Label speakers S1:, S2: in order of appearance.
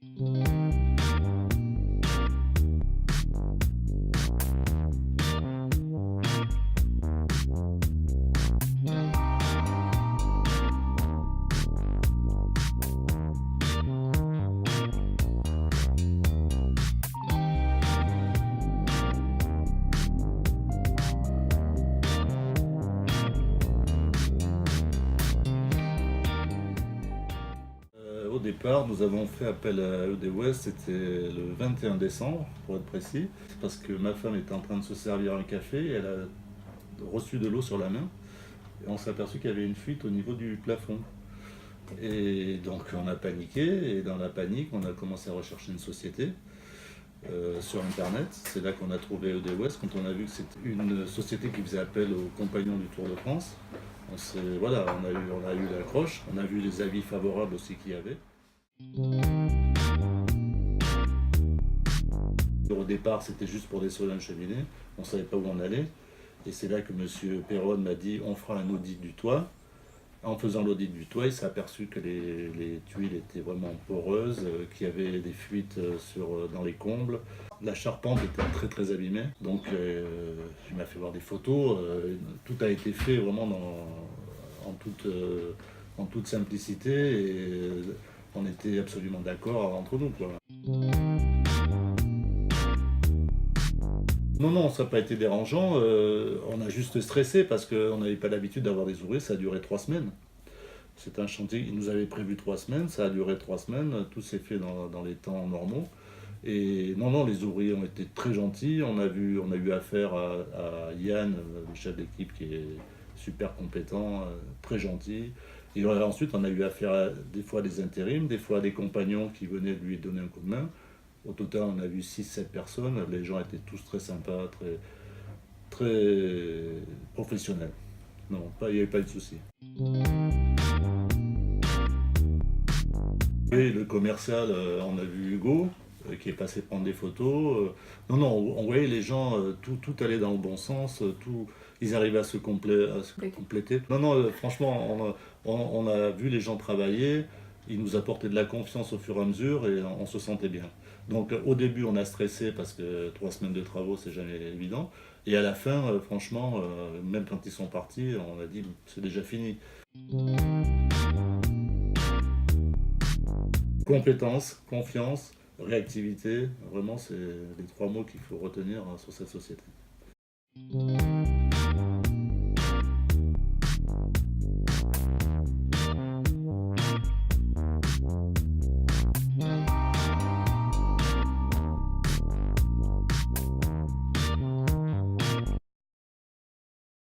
S1: Au départ, nous avons fait appel à ED West, c'était le 21 décembre, pour être précis, parce que ma femme était en train de se servir un café et elle a reçu de l'eau sur la main. Et on s'est aperçu qu'il y avait une fuite au niveau du plafond. Et donc on a paniqué, et dans la panique, on a commencé à rechercher une société sur Internet. C'est là qu'on a trouvé ED West, quand on a vu que c'était une société qui faisait appel aux compagnons du Tour de France. Voilà, on a eu l'accroche, on a vu les avis favorables aussi qu'il y avait. Au départ, c'était juste pour dessoler une cheminée, on ne savait pas où on allait. Et c'est là que M. Perron m'a dit on fera un audit du toit. En faisant l'audit du toit, il s'est aperçu que les tuiles étaient vraiment poreuses, qu'il y avait des fuites dans les combles. La charpente était très très abîmée, donc il m'a fait voir des photos. Tout a été fait vraiment en toute simplicité et on était absolument d'accord entre nous, quoi. Non, non, ça n'a pas été dérangeant. On a juste stressé parce qu'on n'avait pas l'habitude d'avoir des ouvriers. Ça a duré 3 semaines. C'est un chantier, ils nous avaient prévu 3 semaines. Ça a duré 3 semaines. Tout s'est fait dans les temps normaux. Et non, non, les ouvriers ont été très gentils. On a eu affaire à Yann, le chef d'équipe, qui est super compétent, très gentil. Et ensuite, on a eu affaire des fois à des intérims, des fois à des compagnons qui venaient lui donner un coup de main. Au total, on a vu 6-7 personnes. Les gens étaient tous très sympas, très, très professionnels. Non, il n'y avait pas eu de souci. Et le commercial, on a vu Hugo, qui est passé prendre des photos. Non, non, on voyait les gens, tout allait dans le bon sens, ils arrivaient à se compléter. Non, non, franchement, on a vu les gens travailler. Ils nous apportaient de la confiance au fur et à mesure et on se sentait bien. Donc au début on a stressé parce que 3 semaines de travaux c'est jamais évident. Et à la fin, franchement, même quand ils sont partis, on a dit c'est déjà fini. Compétence, confiance, réactivité, vraiment c'est les 3 mots qu'il faut retenir sur cette société.